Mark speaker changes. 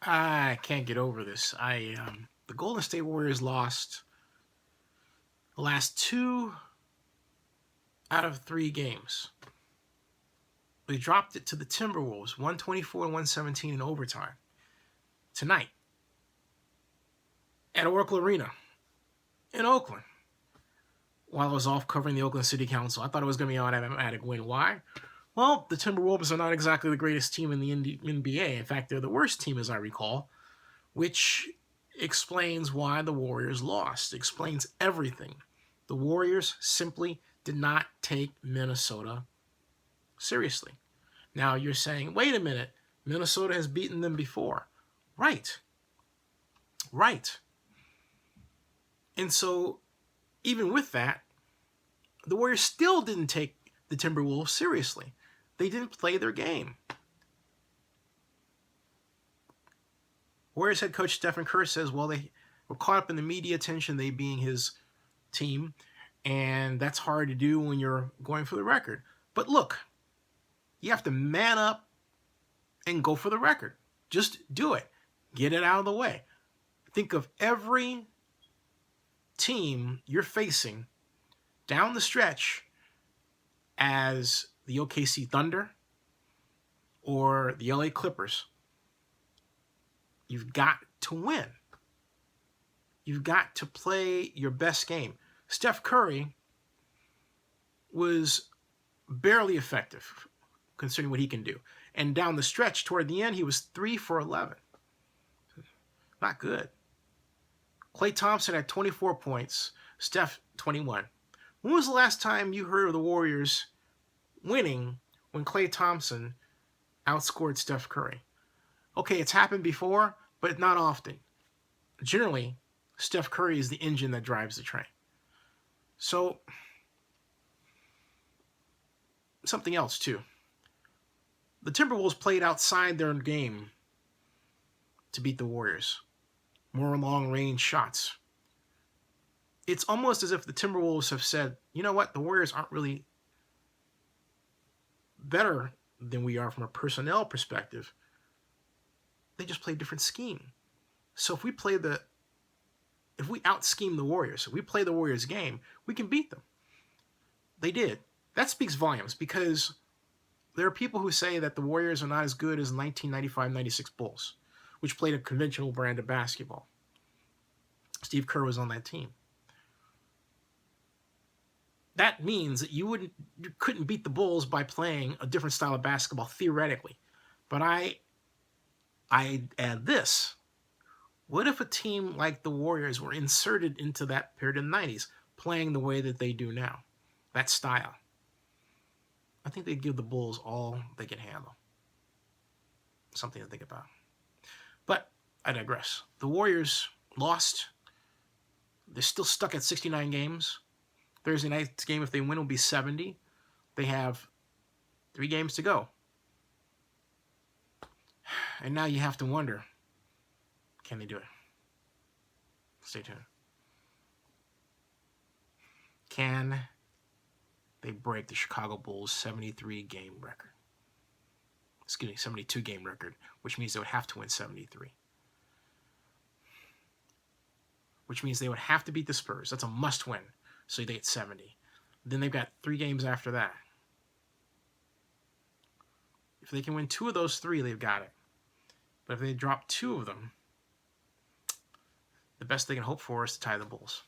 Speaker 1: I can't get over this. The Golden State Warriors lost the last 2 out of 3 games. They dropped it to the Timberwolves, 124 and 117 in overtime tonight at Oracle Arena in Oakland. While I was off covering the Oakland City Council, I thought it was going to be an automatic win. Why? Well, the Timberwolves are not exactly the greatest team in the NBA. In fact, they're the worst team, as I recall, which explains why the Warriors lost. Explains everything. The Warriors simply did not take Minnesota seriously. Now you're saying, wait a minute, Minnesota has beaten them before. Right. Right. And so, even with that, the Warriors still didn't take the Timberwolves seriously. They didn't play their game. Warriors head coach Stephen Kerr says, well, they were caught up in the media attention, they being his team, and that's hard to do when you're going for the record. But look, you have to man up and go for the record. Just do it. Get it out of the way. Think of every team you're facing down the stretch as the OKC Thunder or the LA Clippers. You've got to win. You've got to play your best game. Steph Curry was barely effective considering what he can do. And down the stretch, toward the end, he was 3 for 11. Not good. Klay Thompson had 24 points. Steph, 21. When was the last time you heard of the Warriors winning when Klay Thompson outscored Steph Curry? Okay, it's happened before, but not often. Generally, Steph Curry is the engine that drives the train. So, something else too. The Timberwolves played outside their game to beat the Warriors. More long-range shots. It's almost as if the Timberwolves have said, you know what, the Warriors aren't really better than we are from a personnel perspective. They just play a different scheme. So if we out-scheme the Warriors, if we play the Warriors game, we can beat them. They did. That speaks volumes because there are people who say that the Warriors are not as good as 1995-96 Bulls, which played a conventional brand of basketball. Steve Kerr was on that team. That means that you couldn't beat the Bulls by playing a different style of basketball, theoretically. But I add this. What if a team like the Warriors were inserted into that period in the 90s, playing the way that they do now, that style? I think they'd give the Bulls all they can handle. Something to think about. But I digress. The Warriors lost. They're still stuck at 69 games. Thursday night's game, if they win, will be 70. They have 3 games to go. And now you have to wonder, can they do it? Stay tuned. Can they break the Chicago Bulls' 73-game record? Excuse me, 72-game record, which means they would have to win 73. Which means they would have to beat the Spurs. That's a must-win. So they get 70. Then they've got 3 games after that. If they can win 2 of those 3, they've got it. But if they drop 2 of them, the best they can hope for is to tie the Bulls.